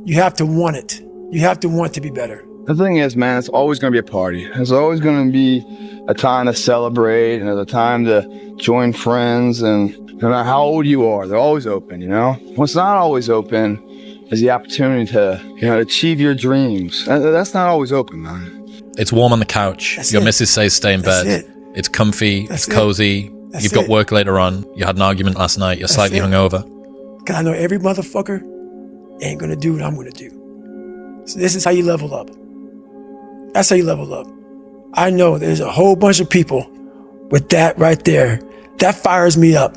You have to want it. You have to want to be better. The thing is, man, it's always going to be a party. There's always going to be a time to celebrate and a time to join friends. And no matter how old you are, they're always open, you know? What's not always open is the opportunity to, achieve your dreams. That's not always open, man. It's warm on the couch. Your missus says stay in bed. It's comfy. It's cozy. You've got work later on. You had an argument last night. You're slightly hungover. Because I know every motherfucker ain't going to do what I'm going to do. So this is how you level up. That's how you level up. I know there's a whole bunch of people with that right there. That fires me up.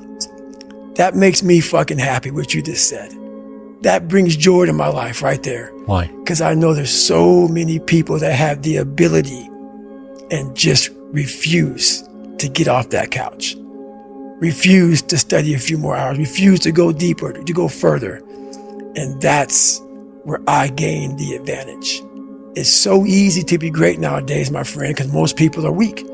That makes me fucking happy, what you just said. That brings joy to my life right there. Why? Because I know there's so many people that have the ability and just refuse to get off that couch. Refuse to study a few more hours. Refuse to go deeper, to go further. And that's where I gain the advantage. It's so easy to be great nowadays, my friend, because most people are weak.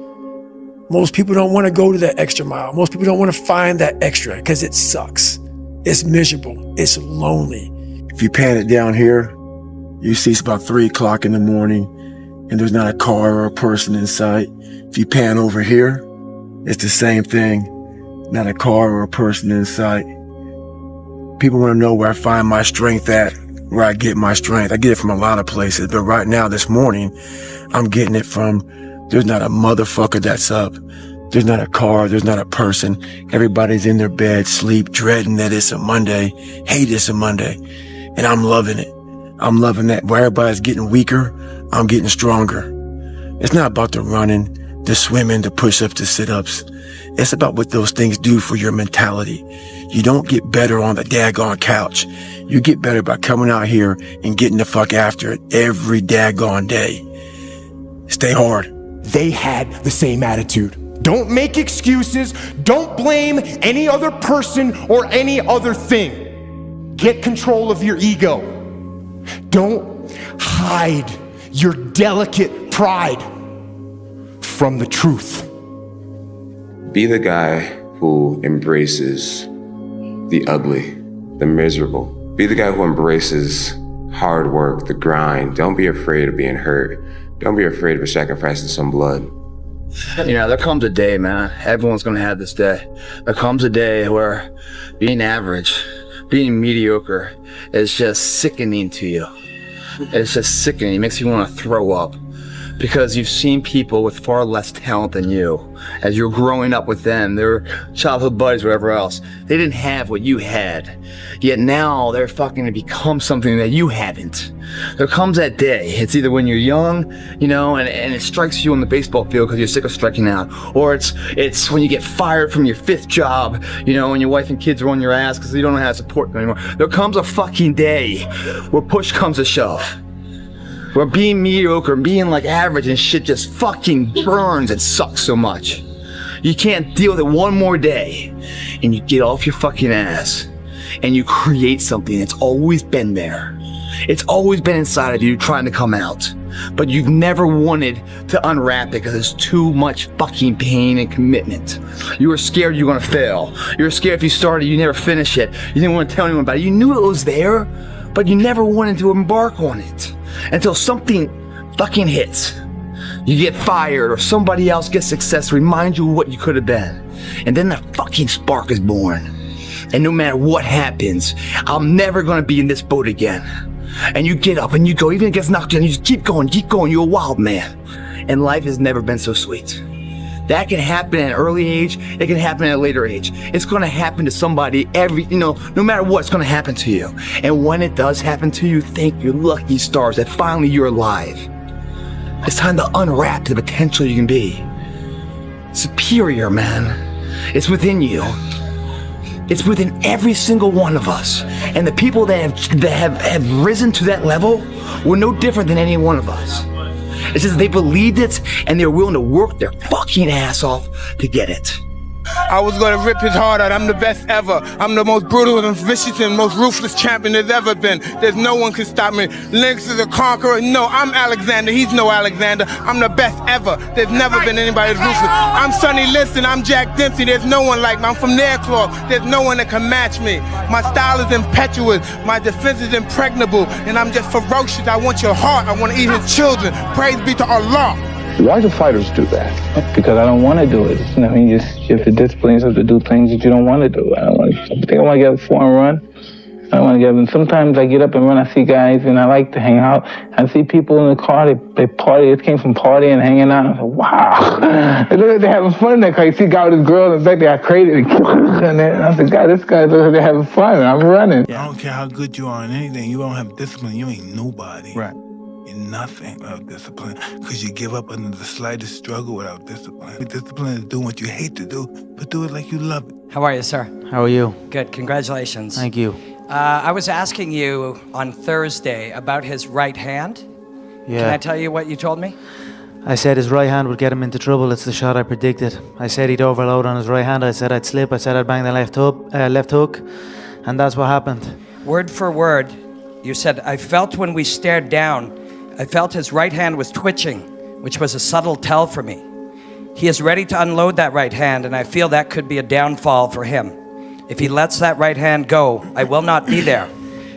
Most people don't want to go to that extra mile. Most people don't want to find that extra because it sucks. It's miserable. It's lonely. If you pan it down here, you see it's about 3 o'clock in the morning and there's not a car or a person in sight. If you pan over here, it's the same thing. Not a car or a person in sight. People want to know where I find my strength at, where I get my strength. I get it from a lot of places, but right now, this morning, I'm getting it from, there's not a motherfucker that's up. There's not a car. There's not a person. Everybody's in their bed, sleep, dreading that it's a Monday. Hate it's a Monday. And I'm loving it. I'm loving that. Where everybody's getting weaker, I'm getting stronger. It's not about the running, the swimming, the push-ups, the sit-ups. It's about what those things do for your mentality. You don't get better on the daggone couch. You get better by coming out here and getting the fuck after it every daggone day. Stay hard. They had the same attitude. Don't make excuses. Don't blame any other person or any other thing. Get control of your ego. Don't hide your delicate pride from the truth. Be the guy who embraces the ugly, the miserable. Be the guy who embraces hard work, the grind. Don't be afraid of being hurt. Don't be afraid of sacrificing some blood. There comes a day, man. Everyone's gonna have this day. There comes a day where being average, being mediocre is just sickening to you. It's just sickening. It makes you want to throw up. Because you've seen people with far less talent than you. As you're growing up with them, their childhood buddies, whatever else, they didn't have what you had. Yet now they're fucking to become something that you haven't. There comes that day. It's either when you're young, and it strikes you on the baseball field because you're sick of striking out. Or it's when you get fired from your 5th job, and your wife and kids are on your ass because you don't know how to support them anymore. There comes a fucking day where push comes to shove. Where being mediocre and being like average and shit just fucking burns and sucks so much. You can't deal with it one more day. And you get off your fucking ass. And you create something that's always been there. It's always been inside of you trying to come out. But you've never wanted to unwrap it because there's too much fucking pain and commitment. You were scared you were gonna fail. You were scared if you started, you never finish it. You didn't want to tell anyone about it. You knew it was there, but you never wanted to embark on it. Until something fucking hits. You get fired or somebody else gets success, reminds you of what you could have been. And then the fucking spark is born. And no matter what happens, I'm never gonna be in this boat again. And you get up and you go, even if it gets knocked down, you just keep going, you're a wild man. And life has never been so sweet. That can happen at an early age, it can happen at a later age. It's gonna happen to somebody no matter what, it's gonna happen to you. And when it does happen to you, thank your lucky stars that finally you're alive. It's time to unwrap the potential you can be. Superior, man. It's within you. It's within every single one of us. And the people that have risen to that level were no different than any one of us. It's just they believed it and they were willing to work their fucking ass off to get it. I was gonna rip his heart out. I'm the best ever. I'm the most brutal and vicious and most ruthless champion there's ever been. There's no one can stop me. Lynx is a conqueror. No, I'm Alexander. He's no Alexander. I'm the best ever. There's never been anybody as ruthless. I'm Sonny Liston. I'm Jack Dempsey. There's no one like me. I'm from Nairclaw. There's no one that can match me. My style is impetuous. My defense is impregnable. And I'm just ferocious. I want your heart. I want to eat his children. Praise be to Allah. Why do fighters do that? Because I don't want to do it. I mean, you have to discipline yourself to do things that you don't want to do. I think I want to get up before and run. I don't want to get up. And sometimes I get up and run. I see guys, and I like to hang out. I see people in the car. They party. They came from partying and hanging out. I was like, wow. They look like they're having fun in that car. You see a guy with his girl in the back. They got crazy. And I said, God, this guy looks like they're having fun. I'm running. I don't care how good you are in anything. You don't have discipline. You ain't nobody. Right. Nothing without discipline, because you give up under the slightest struggle without discipline. Discipline is doing what you hate to do, but do it like you love it. How are you, sir? How are you? Good, congratulations. Thank you. I was asking you on Thursday about his right hand. Yeah. Can I tell you what you told me? I said his right hand would get him into trouble. It's the shot I predicted. I said he'd overload on his right hand. I said I'd slip. I said I'd bang the left hook, and that's what happened. Word for word, you said, I felt when we stared down, I felt his right hand was twitching, which was a subtle tell for me. He is ready to unload that right hand, and I feel that could be a downfall for him. If he lets that right hand go, I will not be there.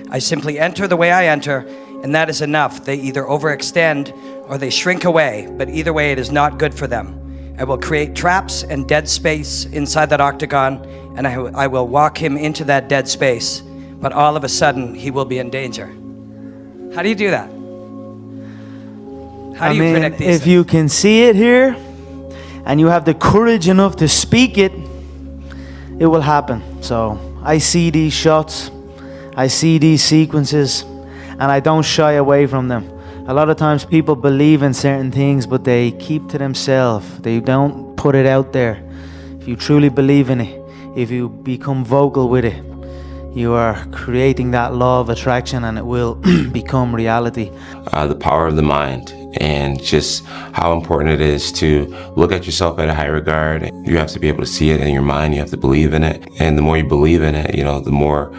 I simply enter the way I enter, and that is enough. They either overextend or they shrink away, but either way, it is not good for them. I will create traps and dead space inside that octagon, and I will walk him into that dead space, but all of a sudden, he will be in danger. How do you do that? How do you predict these if things? you can see it here, and you have the courage enough to speak it, it will happen. So I see these shots, I see these sequences, and I don't shy away from them. A lot of times people believe in certain things, but they keep to themselves. They don't put it out there. If you truly believe in it, if you become vocal with it, you are creating that law of attraction, and it will become reality. The power of the mind, and just how important it is to look at yourself at a high regard. You have to be able to see it in your mind. You have to believe in it. And the more you believe in it, the more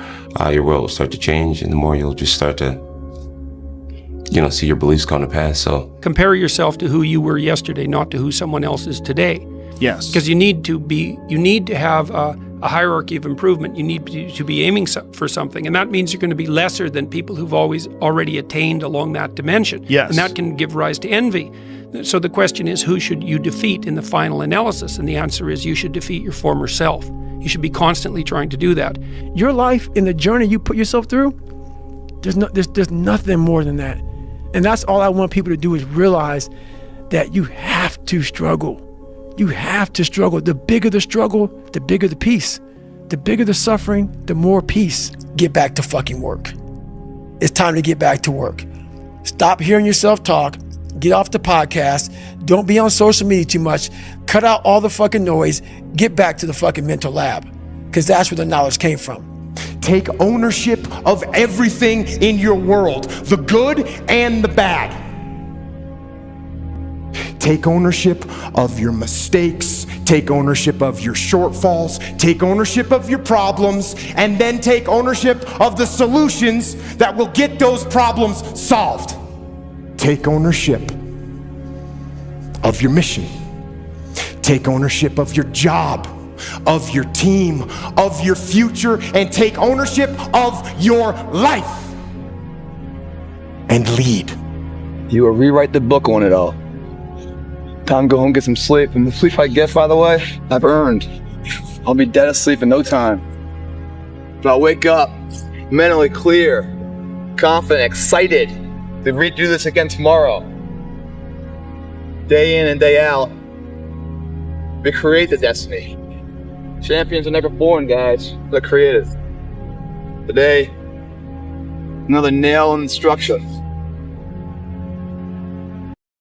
your world will start to change, and the more you'll just start to, see your beliefs come to pass. So compare yourself to who you were yesterday, not to who someone else is today. Yes. Because you need to have a hierarchy of improvement. You need to be aiming for something, and that means you're going to be lesser than people who've already attained along that dimension. Yes. And that can give rise to envy. So the question is, who should you defeat in the final analysis? And the answer is, you should defeat your former self. You should be constantly trying to do that. Your life in the journey you put yourself through, there's nothing more than that. And that's all I want people to do, is realize that you have to struggle. You have to struggle. The bigger the struggle, the bigger the peace. The bigger the suffering, the more peace. Get back to fucking work. It's time to get back to work. Stop hearing yourself talk. Get off the podcast. Don't be on social media too much. Cut out all the fucking noise. Get back to the fucking mental lab, because that's where the knowledge came from. Take ownership of everything in your world, the good and the bad. Take ownership of your mistakes, take ownership of your shortfalls, take ownership of your problems, and then take ownership of the solutions that will get those problems solved. Take ownership of your mission. Take ownership of your job, of your team, of your future, and take ownership of your life. And lead. You will rewrite the book on it all. Time to go home, get some sleep. And the sleep I get, by the way, I've earned. I'll be dead asleep in no time. But I'll wake up mentally clear, confident, excited to redo this again tomorrow. Day in and day out, we create the destiny. Champions are never born, guys. They're created. Today, another nail in the structure.